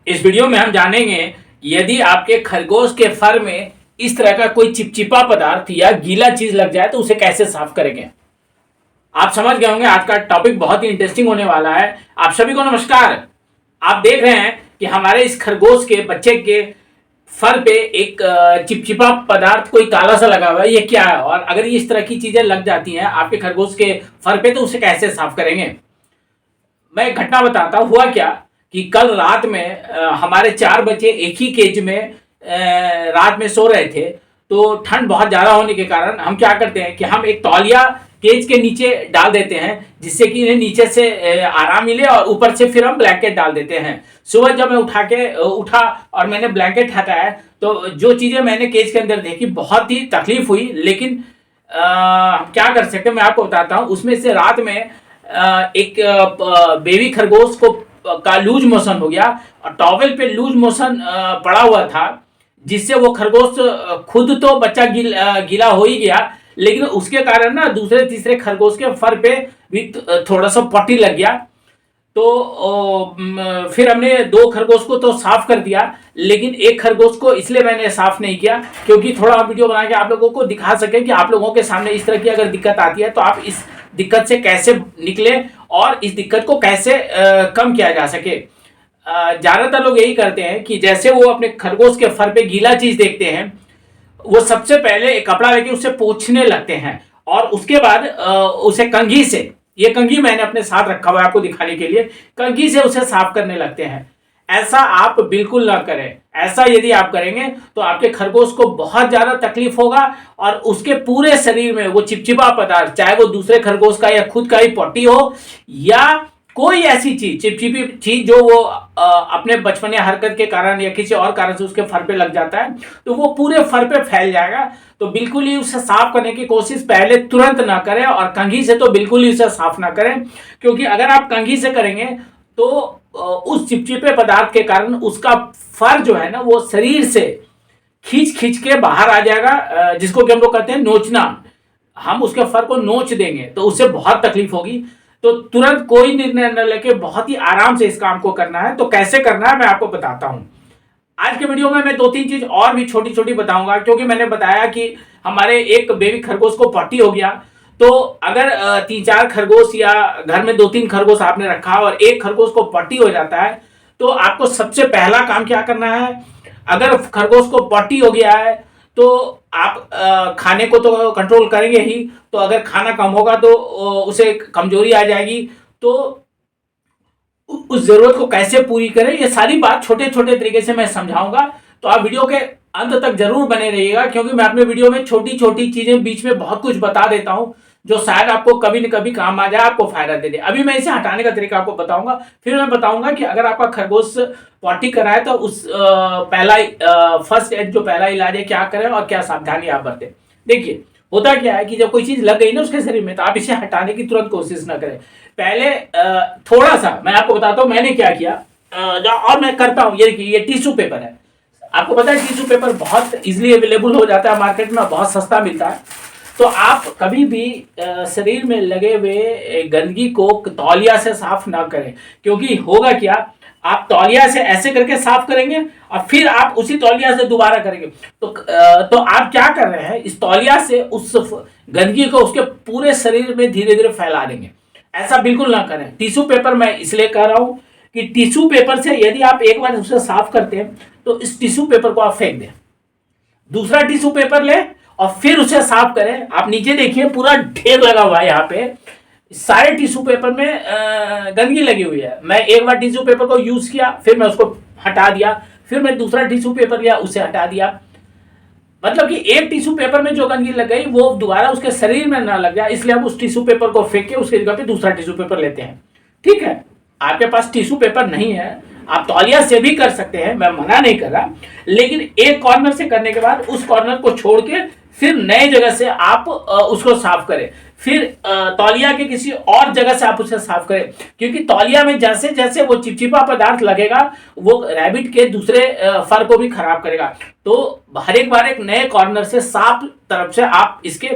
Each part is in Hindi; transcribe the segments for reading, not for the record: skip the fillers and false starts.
इस वीडियो में हम जानेंगे यदि आपके खरगोश के फर में इस तरह का कोई चिपचिपा पदार्थ या गीला चीज लग जाए तो उसे कैसे साफ करेंगे। आप समझ गए होंगे आज का टॉपिक बहुत ही इंटरेस्टिंग होने वाला है। आप सभी को नमस्कार। आप देख रहे हैं कि हमारे इस खरगोश के बच्चे के फर पे एक चिपचिपा पदार्थ कोई काला सा लगा हुआ है। ये क्या है और अगर इस तरह की चीजें लग जाती हैं आपके खरगोश के फर पे तो उसे कैसे साफ करेंगे। मैं एक घटना बताता हूँ। हुआ क्या कि कल रात में हमारे 4 बच्चे एक ही केज में रात में सो रहे थे। तो ठंड बहुत ज़्यादा होने के कारण हम क्या करते हैं कि हम एक तौलिया केज के नीचे डाल देते हैं जिससे कि इन्हें नीचे से आराम मिले और ऊपर से फिर हम ब्लैंकेट डाल देते हैं। सुबह जब मैं उठा और मैंने ब्लैंकेट हटाया तो जो चीज़ें मैंने केज के अंदर देखी बहुत ही तकलीफ हुई। लेकिन क्या कर सकते हैं मैं आपको बताता हूँ। उसमें से रात में एक बेबी खरगोश को का लूज मोशन हो गया और टॉवेल पे लूज मोशन पड़ा हुआ था जिससे वो खरगोश खुद तो बच्चा गीला हो ही गया लेकिन उसके कारण ना दूसरे तीसरे खरगोश के फर पे भी थोड़ा सा पट्टी लग गया। तो फिर हमने 2 खरगोश को तो साफ कर दिया लेकिन एक खरगोश को इसलिए मैंने साफ नहीं किया क्योंकि थोड़ा वीडियो बना के आप लोगों को दिखा सके कि आप लोगों के सामने इस तरह की अगर दिक्कत आती है तो आप इस दिक्कत से कैसे निकले और इस दिक्कत को कैसे कम किया जा सके। ज़्यादातर लोग यही करते हैं कि जैसे वो अपने खरगोश के फर पे गीला चीज़ देखते हैं वो सबसे पहले एक कपड़ा लेके उसे पोंछने लगते हैं और उसके बाद उसे कंघी से, ये कंघी मैंने अपने साथ रखा हुआ है आपको दिखाने के लिए, कंघी से उसे साफ करने लगते हैं। ऐसा आप बिल्कुल ना करें। ऐसा यदि आप करेंगे तो आपके खरगोश को बहुत ज़्यादा तकलीफ होगा और उसके पूरे शरीर में वो चिपचिपा पदार्थ, चाहे वो दूसरे खरगोश का या खुद का ही पट्टी हो या कोई ऐसी चीज चिपचिपी चीज जो वो अपने बचपने हरकत के कारण या किसी और कारण से उसके फर पे लग जाता है तो वो पूरे फर पे फैल जाएगा। तो बिल्कुल ही उसे साफ करने की कोशिश पहले तुरंत ना करें और कंघी से तो बिल्कुल ही उसे साफ ना करें क्योंकि अगर आप कंघी से करेंगे तो उस चिपचिपे पदार्थ के कारण उसका फर जो है ना वो शरीर से खींच खींच के बाहर आ जाएगा, जिसको कि हम लोग कहते हैं नोचना। हम उसके फर को नोच देंगे तो उससे बहुत तकलीफ होगी। तो तुरंत कोई निर्णय न लेके बहुत ही आराम से इस काम को करना है। तो कैसे करना है मैं आपको बताता हूं। आज के वीडियो में मैं 2-3 चीज और भी छोटी छोटी बताऊंगा क्योंकि मैंने बताया कि हमारे एक बेबी खरगोश को पट्टी हो गया। तो अगर 3-4 खरगोश या घर में 2-3 खरगोश आपने रखा और एक खरगोश को पट्टी हो जाता है तो आपको सबसे पहला काम क्या करना है। अगर खरगोश को पट्टी हो गया है तो आप खाने को तो कंट्रोल करेंगे ही, तो अगर खाना कम होगा तो उसे कमजोरी आ जाएगी। तो उस जरूरत को कैसे पूरी करें ये सारी बात छोटे छोटे तरीके से मैं समझाऊंगा। तो आप वीडियो के अंत तक जरूर बने रहिएगा क्योंकि मैं अपने वीडियो में छोटी छोटी चीजें बीच में बहुत कुछ बता देता हूं जो शायद आपको कभी न कभी काम आ जाए, आपको फायदा दे दे। अभी मैं इसे हटाने का तरीका आपको बताऊंगा, फिर मैं बताऊंगा कि अगर आपका खरगोश पॉटी कराए तो उस पहला फर्स्ट एड जो पहला इलाज है क्या करें और क्या सावधानी आप बरतें। देखिए होता क्या है कि जब कोई चीज लग गई ना उसके शरीर में तो आप इसे हटाने की तुरंत कोशिश ना करें। पहले थोड़ा सा मैं आपको बताता हूँ मैंने क्या किया और मैं करता हूँ। ये टिश्यू पेपर है। आपको पता है टिश्यू पेपर बहुत इजिली अवेलेबल हो जाता है मार्केट में, बहुत सस्ता मिलता है। तो आप कभी भी शरीर में लगे हुए गंदगी को तौलिया से साफ ना करें क्योंकि होगा क्या, आप तौलिया से ऐसे करके साफ करेंगे और फिर आप उसी तौलिया से दोबारा करेंगे तो आप क्या कर रहे हैं, इस तौलिया से उस गंदगी को उसके पूरे शरीर में धीरे धीरे फैला देंगे। ऐसा बिल्कुल ना करें। टिश्यू पेपर मैं इसलिए कह रहा हूं कि टिश्यू पेपर से यदि आप एक बार उसे साफ करते हैं तो इस टिश्यू पेपर को आप फेंक दें, दूसरा टिश्यू पेपर ले और फिर उसे साफ करें। आप नीचे देखिए पूरा ढेर लगा हुआ है, यहाँ पे सारे टिश्यू पेपर में गंदगी लगी हुई है। मैं एक बार टिश्यू पेपर को यूज किया फिर मैं उसको हटा दिया, फिर मैं दूसरा टिश्यू पेपर लिया उसे हटा दिया। मतलब कि एक टिश्यू पेपर में जो गंदगी लग गई वो दोबारा उसके शरीर में ना लग जाए, इसलिए हम उस टिश्यू पेपर को फेंक के उसकी जगह पे दूसरा टिश्यू पेपर लेते हैं। ठीक है, आपके पास टिश्यू पेपर नहीं है आप तौलिया से भी कर सकते हैं, मैं मना नहीं कर रहा, लेकिन एक कॉर्नर से करने के बाद उस कॉर्नर को छोड़ के फिर नए जगह से आप उसको साफ करें। फिर तौलिया के किसी और जगह से आप उसे साफ करें क्योंकि तौलिया में जैसे जैसे वो चिपचिपा पदार्थ लगेगा वो रैबिट के दूसरे फर को भी खराब करेगा। तो हर एक बार एक नए कॉर्नर से साफ तरफ से आप इसके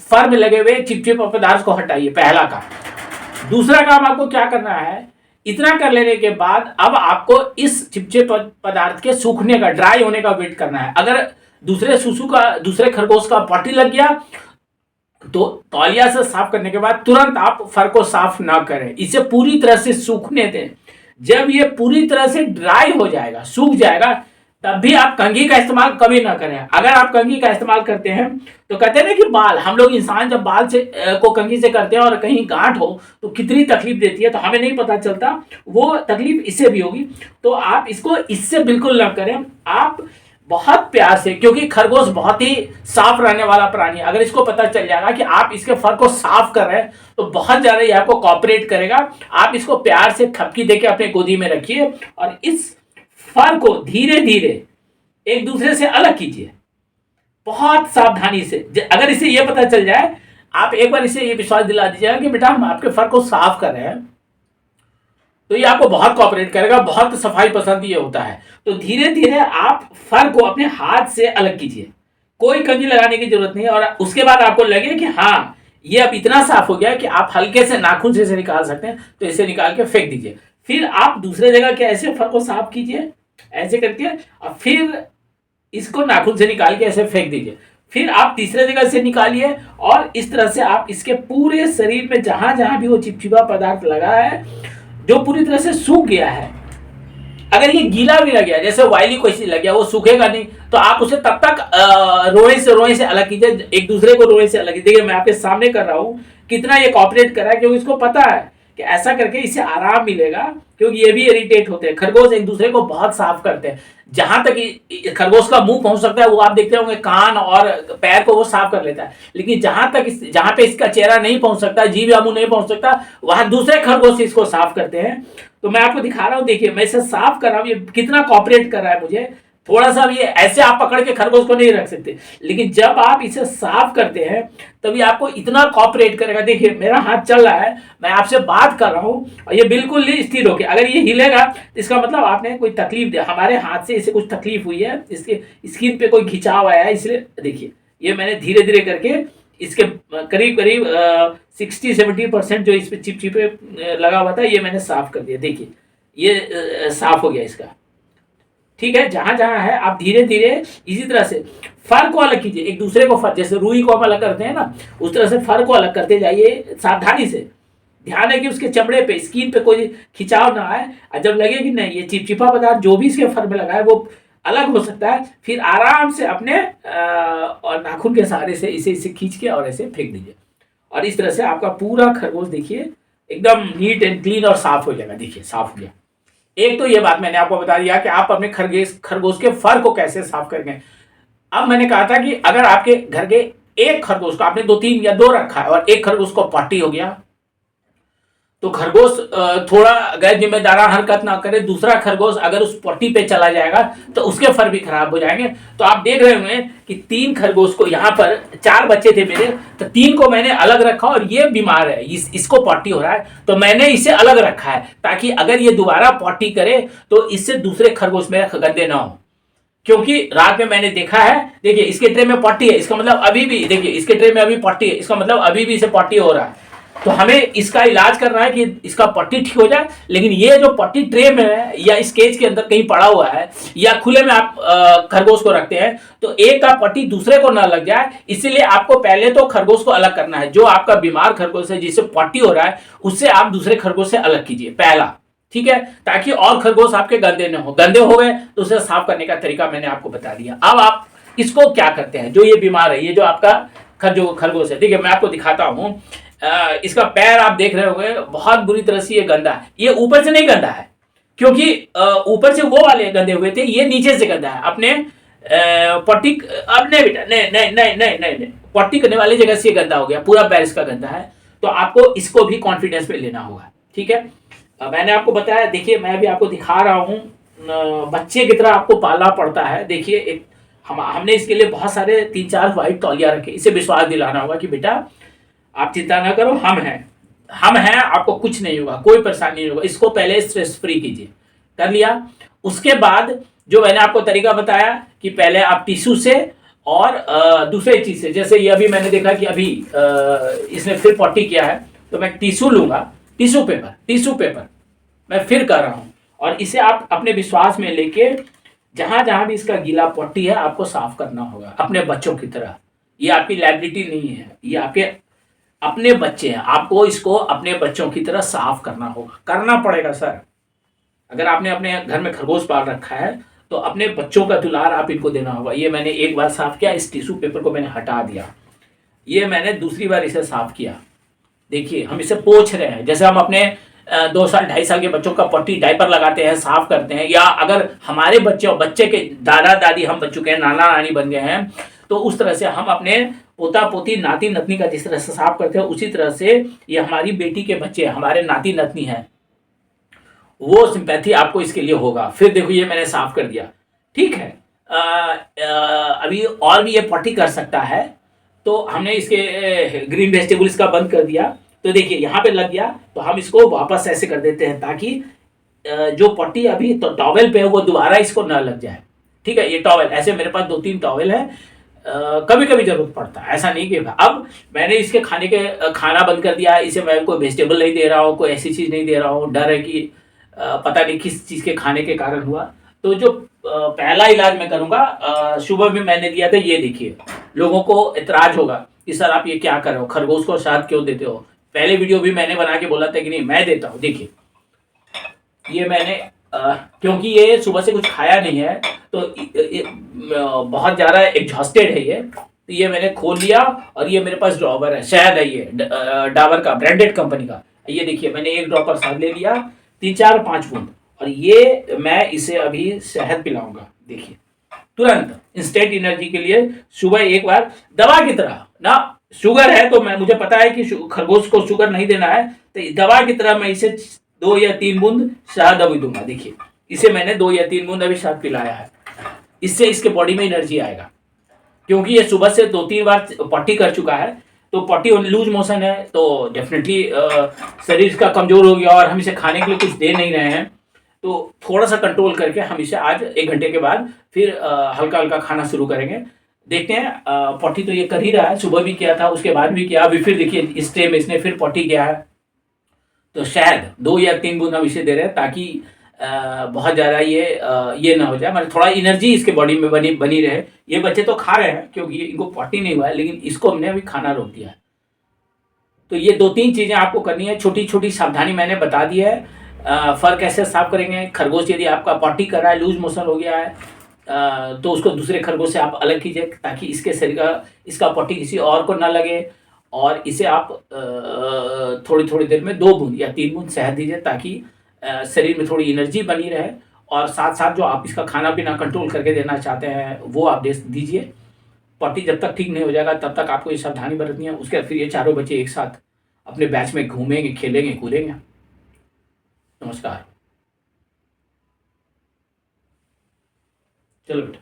फर में लगे हुए चिपचिपा पदार्थ को हटाइए, पहला काम। दूसरा काम आपको क्या करना है इतना कर लेने के बाद अब आपको इस चिपचिपे पदार्थ के सूखने का, ड्राई होने का वेट करना है। अगर दूसरे खरगोश का पॉटी लग गया तो तौलिया से साफ करने के बाद तुरंत आप फर को साफ ना करें, इसे पूरी तरह से सूखने दें। जब ये पूरी तरह से ड्राई हो जाएगा, सूख जाएगा, तब भी आप कंघी का इस्तेमाल कभी ना करें। अगर आप कंघी का इस्तेमाल करते हैं तो कहते हैं ना कि बाल, हम लोग इंसान जब बाल से को कंघी से करते हैं और कहीं गांठ हो तो कितनी तकलीफ देती है, तो हमें नहीं पता चलता, वो तकलीफ इससे भी होगी। तो आप इसको इससे बिल्कुल ना करें। आप बहुत प्यार से, क्योंकि खरगोश बहुत ही साफ रहने वाला प्राणी है, अगर इसको पता चल जाएगा कि आप इसके फर को साफ कर रहे हैं तो बहुत ज्यादा ये आपको कॉपरेट करेगा। आप इसको प्यार से थपकी देके अपने गोदी में रखिए और इस फर को धीरे धीरे एक दूसरे से अलग कीजिए, बहुत सावधानी से। अगर इसे ये पता चल जाए, आप एक बार इसे ये विश्वास दिला दीजिएगा कि बेटा हम आपके फर को साफ कर रहे हैं, तो ये आपको बहुत कॉपरेट करेगा। बहुत सफाई पसंद ये होता है। तो धीरे धीरे आप फर को अपने हाथ से अलग कीजिए, कोई कंघी लगाने की जरूरत नहीं है। और उसके बाद आपको लगे कि हाँ ये अब इतना साफ हो गया कि आप हल्के से नाखून से इसे निकाल सकते हैं, तो इसे निकाल के फेंक दीजिए। फिर आप दूसरे जगह के ऐसे फर को साफ कीजिए, ऐसे करके, और फिर इसको नाखून से निकाल के ऐसे फेंक दीजिए। फिर आप तीसरे जगह से निकालिए और इस तरह से आप इसके पूरे शरीर में जहां जहां भी वो चिपचिपा पदार्थ लगा है, जो पूरी तरह से सूख गया है, अगर ये गीला भी लग गया, जैसे वायली कोई चीज लग गया, वो सूखेगा नहीं, तो आप उसे तब तक रोए से अलग कीजिए, एक दूसरे को रोए से अलग कीजिए। देखिए मैं आपके सामने कर रहा हूं कितना ये कॉपरेट कर रहा है, क्योंकि इसको पता है कि ऐसा करके इसे आराम मिलेगा, क्योंकि ये भी इरिटेट होते हैं। खरगोश एक दूसरे को बहुत साफ करते हैं, जहां तक खरगोश का मुंह पहुंच सकता है वो आप देखते होंगे, कान और पैर को वो साफ कर लेता है, लेकिन जहां पे इसका चेहरा नहीं पहुंच सकता, जीभ या मुंह नहीं पहुंच सकता, वहां दूसरे खरगोश इसको साफ करते हैं। तो मैं आपको दिखा रहा हूं, देखिए मैं इसे साफ कर रहा हूं, ये कितना कॉपरेट कर रहा है मुझे। थोड़ा सा भी ऐसे आप पकड़ के खरगोश को नहीं रख सकते, लेकिन जब आप इसे साफ करते हैं तभी आपको इतना कॉपरेट करेगा। देखिए मेरा हाथ चल रहा है, मैं आपसे बात कर रहा हूं और ये बिल्कुल ही स्थिर होके, अगर ये हिलेगा तो इसका मतलब आपने कोई तकलीफ दिया, हमारे हाथ से इसे कुछ तकलीफ हुई है, इसके स्किन पे कोई खिंचाव आया है, इसलिए देखिए ये मैंने धीरे धीरे करके इसके करीब करीब 60-70% जो इस पे चिपचिपे लगा हुआ था ये मैंने साफ कर दिया। देखिए ये साफ हो गया इसका, ठीक है। जहां जहां है आप धीरे धीरे इसी तरह से फर को अलग कीजिए, एक दूसरे को फर, जैसे रुई को हम अलग करते हैं ना, उस तरह से फर को अलग करते जाइए सावधानी से। ध्यान है कि उसके चमड़े पे, स्किन पे कोई खिंचाव ना आए, और जब लगे कि नहीं ये चिपचिपा पदार्थ जो भी इसके फर में लगा है वो अलग हो सकता है, फिर आराम से अपने और नाखून के सहारे से इसे खींच के और ऐसे फेंक दीजिए। और इस तरह से आपका पूरा खरगोश देखिए एकदम नीट एंड क्लीन और साफ हो जाएगा। देखिए साफ हो गया। एक तो ये बात मैंने आपको बता दिया कि आप अपने खरगोश के फर को कैसे साफ करेंगे। अब मैंने कहा था कि अगर आपके घर के एक खरगोश को आपने 2-3 या 2 रखा है और एक खरगोश को पॉटी हो गया, तो खरगोश थोड़ा गैर जिम्मेदाराना हरकत ना करे, दूसरा खरगोश अगर उस पट्टी पे चला जाएगा तो उसके फर भी खराब हो जाएंगे। तो आप देख रहे होंगे कि 3 खरगोश को, यहाँ पर 4 बच्चे थे मेरे, तो 3 को मैंने अलग रखा और ये बीमार है, इसको पॉटी हो रहा है तो मैंने इसे अलग रखा है, ताकि अगर ये दोबारा पॉटी करे तो इससे दूसरे खरगोश मेरे गंदे ना हो। क्योंकि रात में मैंने देखा है, देखिए इसके ट्रे में पॉटी है, इसका मतलब अभी भी, देखिए इसके ट्रे में अभी पॉटी है, इसका मतलब अभी भी इसे पॉटी हो रहा है। तो हमें इसका इलाज करना है कि इसका पट्टी ठीक हो जाए। लेकिन ये जो पट्टी ट्रे में है या इस केज के अंदर कहीं पड़ा हुआ है या खुले में आप खरगोश को रखते हैं, तो एक का पट्टी दूसरे को ना लग जाए, इसीलिए आपको पहले तो खरगोश को अलग करना है। जो आपका बीमार खरगोश है जिससे पट्टी हो रहा है, उससे आप दूसरे खरगोश से अलग कीजिए पहला, ठीक है, ताकि और खरगोश आपके गंदे न हो। गंदे हो गए तो उसे साफ करने का तरीका मैंने आपको बता दिया। अब आप इसको क्या करते हैं, जो ये बीमार है, ये जो आपका जो खरगोश है, देखिए मैं आपको दिखाता हूँ। इसका पैर आप देख रहे होंगे बहुत बुरी तरह से ये गंदा है। ये ऊपर से नहीं गंदा है, क्योंकि ऊपर से वो वाले गंदे हुए थे, ये नीचे से गंदा है। अपने पट्टी, अब नहीं बेटा, नहीं नहीं नहीं नहीं नहीं, नहीं। पट्टी करने वाली जगह से ये गंदा हो गया, पूरा पैर इसका गंदा है। तो आपको इसको भी कॉन्फिडेंस पे लेना होगा, ठीक है। मैंने आपको बताया, देखिए मैं भी आपको दिखा रहा हूँ, बच्चे की तरह आपको पालना पड़ता है। देखिए एक हमने इसके लिए बहुत सारे 3-4 व्हाइट तौलिया रखे, इसे विश्वास दिलाना होगा कि बेटा आप चिंता ना करो, हम हैं, आपको कुछ नहीं होगा, कोई परेशानी नहीं होगा। इसको पहले स्ट्रेस फ्री कीजिए। कर लिया, उसके बाद जो मैंने आपको तरीका बताया कि पहले आप टिश्यू से और दूसरे चीज से, जैसे ये अभी मैंने देखा कि अभी इसने फिर पॉटी किया है, तो मैं टिश्यू लूंगा, टिश्यू पेपर, मैं फिर कर रहा हूँ। और इसे आप अपने विश्वास में लेके जहां जहां भी इसका गीला पट्टी है आपको साफ करना होगा अपने बच्चों की तरह। ये आपकी लाइबिलिटी नहीं है, ये आपके अपने बच्चे हैं, आपको इसको अपने बच्चों की तरह साफ करना होगा, करना पड़ेगा सर। अगर आपने अपने घर में खरगोश पाल रखा है तो अपने बच्चों का दुलार आप इनको देना होगा। ये मैंने एक बार साफ किया, इस टिश्यू पेपर को मैंने हटा दिया, ये मैंने दूसरी बार इसे साफ किया। देखिए हम इसे पोंछ रहे हैं, जैसे हम अपने 2 साल 2.5 साल के बच्चों का पट्टी डायपर लगाते हैं, साफ करते हैं, या अगर हमारे बच्चे और बच्चे के दादा दादी हम बन चुके हैं, नाना नानी बन गए हैं, तो उस तरह से हम अपने पोता पोती नाती नतनी का जिस तरह से साफ करते हैं, उसी तरह से ये हमारी बेटी के बच्चे हमारे नाती नतनी हैं, वो सिंपैथी आपको इसके लिए होगा। फिर देखो ये मैंने साफ कर दिया, ठीक है। अभी और भी ये पट्टी कर सकता है, तो हमने इसके ग्रीन वेजिटेबल्स का बंद कर दिया, तो देखिए यहाँ पे लग गया, तो हम इसको वापस ऐसे कर देते हैं ताकि जो पट्टी अभी तो टॉवेल पे है वो दोबारा इसको ना लग जाए, ठीक है। ये टॉवेल ऐसे मेरे पास 2-3 टॉवेल है, कभी कभी जरूरत पड़ता है, ऐसा नहीं कि अब मैंने इसके खाने के खाना बंद कर दिया, इसे मैं कोई वेजिटेबल नहीं दे रहा हूँ, कोई ऐसी चीज़ नहीं दे रहा हूँ, डर है कि पता नहीं किस चीज़ के खाने के कारण हुआ। तो जो पहला इलाज मैं करूँगा, सुबह में मैंने दिया था, ये देखिए लोगों को इतराज होगा कि सर आप ये क्या कर रहे हो, खरगोश को शहद क्यों देते हो। पहले वीडियो भी मैंने बना के बोला था कि नहीं मैं देता हूँ। देखिए ये मैंने क्योंकि ये सुबह से कुछ खाया नहीं है तो बहुत ज़्यादा एग्जॉस्टेड है ये, तो ये मैंने खोल लिया, और ये मेरे पास ड्रॉपर है, शहद है ये डाबर का, ब्रांडेड कंपनी का। ये देखिए मैंने एक ड्रॉपर शहद ले लिया, 3-4-5 बूंद, और ये मैं इसे अभी शहद पिलाऊंगा। देखिए तुरंत इंस्टेंट एनर्जी के लिए सुबह एक बार, दवा की तरह ना। शुगर है तो मैं मुझे पता है कि खरगोश को शुगर नहीं देना है, तो दवा की तरह मैं इसे 2 या 3 बूंद शहद अभी दूंगा। देखिए इसे मैंने 2 या 3 बूंद अभी शहद पिलाया है, इससे इसके बॉडी में एनर्जी आएगा, क्योंकि ये सुबह से 2-3 बार पट्टी कर चुका है, तो पट्टी लूज मोशन है, तो डेफिनेटली शरीर का कमजोर हो गया, और हम इसे खाने के लिए कुछ दे नहीं रहे हैं, तो थोड़ा सा कंट्रोल करके हम इसे आज 1 घंटे के बाद फिर हल्का हल्का खाना शुरू करेंगे। देखते हैं, पट्टी तो ये कर ही रहा है, सुबह भी किया था, उसके बाद भी किया, अभी फिर देखिए इस ट्रे में इसने फिर पट्टी किया है। तो शायद 2 या 3 बूंद हम इसे दे रहे हैं ताकि बहुत ज़्यादा ये ना हो जाए, मतलब थोड़ा एनर्जी इसके बॉडी में बनी बनी रहे। ये बच्चे तो खा रहे हैं क्योंकि इनको पट्टी नहीं हुआ है, लेकिन इसको हमने अभी खाना रोक दिया है। तो ये 2-3 चीज़ें आपको करनी है, छोटी छोटी सावधानी मैंने बता दी है। फर कैसे साफ करेंगे, खरगोश यदि आपका पट्टी कर रहा है, लूज मोशन हो गया है, तो उसको दूसरे खरगोश से आप अलग कीजिए ताकि इसके शरीर का इसका पट्टी किसी और को ना लगे, और इसे आप थोड़ी थोड़ी देर में 2 बूंद या 3 बूंद शहद दीजिए ताकि शरीर में थोड़ी एनर्जी बनी रहे, और साथ साथ जो आप इसका खाना पीना कंट्रोल करके देना चाहते हैं वो आप दे दीजिए। पट्टी जब तक ठीक नहीं हो जाएगा तब तक आपको ये सावधानी बरतनी है। उसके बाद फिर ये चारों बच्चे एक साथ अपने बैच में घूमेंगे, खेलेंगे, कूदेंगे। नमस्कार। चलो बेटा।